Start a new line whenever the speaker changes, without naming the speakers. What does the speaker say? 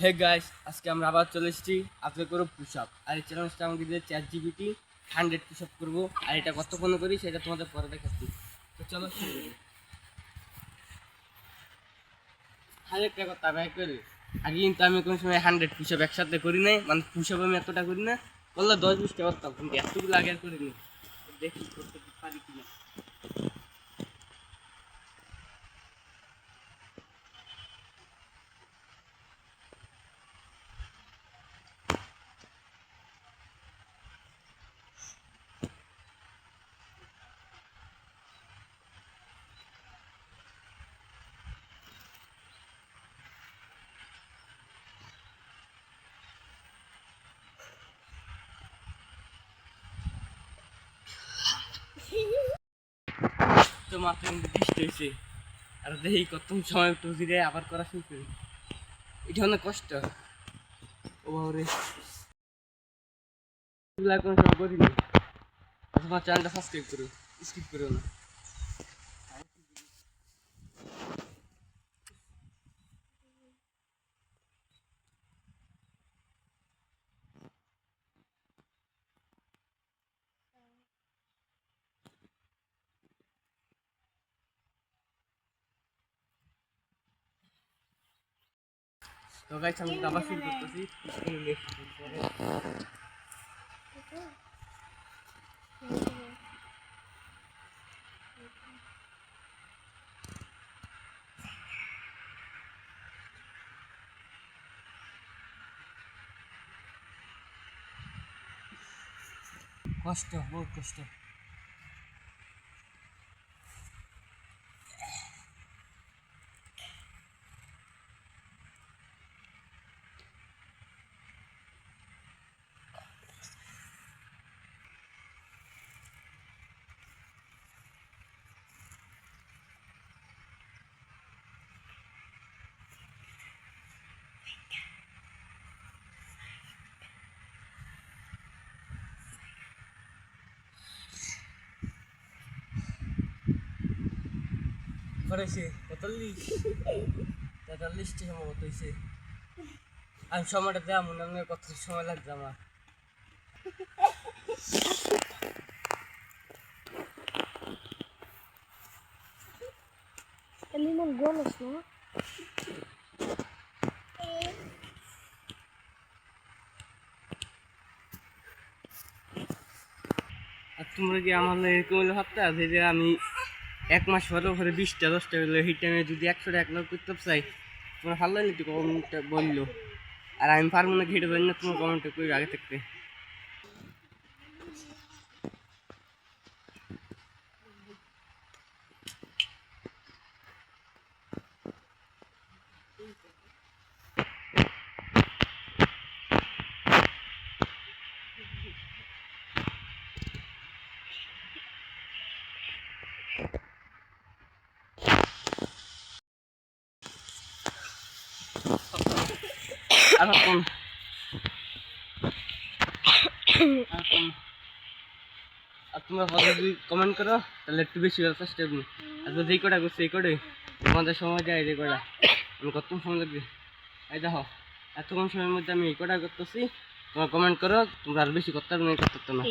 Hey guys, আজকে আমরা আবার চলে এসেছি। আজকে করবো পুশ আপ। আর এই চ্যালেঞ্জটা আমাকে দিয়ে ChatGPT 100 পুশ আপ করবো। আর এটা কতক্ষণ করি সেটা তোমাদের পরে দেখাচ্ছি। তো চলো শুরু করি। 100 টাকা কথা ব্যয় করে আগে কিন্তু আমি কোনো সময় 100 পুশ আপ একসাথে করি নাই। মানে পুশ আপ আমি এতটা করি না, বললে 10-20টা করতাম, কিন্তু এতগুলো আগে আর করিনি। দেখি করতে পারি কিনা। তো মাত্র কিন্তু বৃষ্টি হয়েছে, আর দেখি কত সময় একটু ধীরে আবার করা শুরু করি। এটা অনেক কষ্ট। ও বাবরে, এগুলা কোনো সময় করিনি। তোমার চ্যানেলটা সাবস্ক্রাইব করো, স্কিপ করো না। তো গাইস, আমি আবার শুরু করতেছি। কষ্ট, বহুত কষ্ট। করেছে 43টি সম্ভবত হয়েছে। আমি সময়টা দেওয়া মনে হয় কত সময় লাগছে আমার।
Limon golos, no?
আর তোমরা কি আমার এরকম হলে ভাবতে আছে যে আমি 1 মাস পরে পরে 20টা 10টা হলো, এই টাইমে যদি 100টা 1 লাখ করতে চাই, তোমরা ভালো লাগলে একটু কমেন্টটা বললো। আর আমি পারবো না ঘেটে জানি না, তোমার কমেন্টটা করি আগে থাকতে। আর কোন আর তোমরা ভালো যদি কমেন্ট করো তাহলে একটু বেশি করার চেষ্টা করবো। আর যদি এই কটা করছি এই কটাই তোমাদের সময় যায়, এই কটা আমি কত সময় লাগবে। এই দেখো, এত কম সময়ের মধ্যে আমি এই কটা করতেছি। তোমরা কমেন্ট করো, তোমরা আর বেশি করতে পারবে না, করতে না।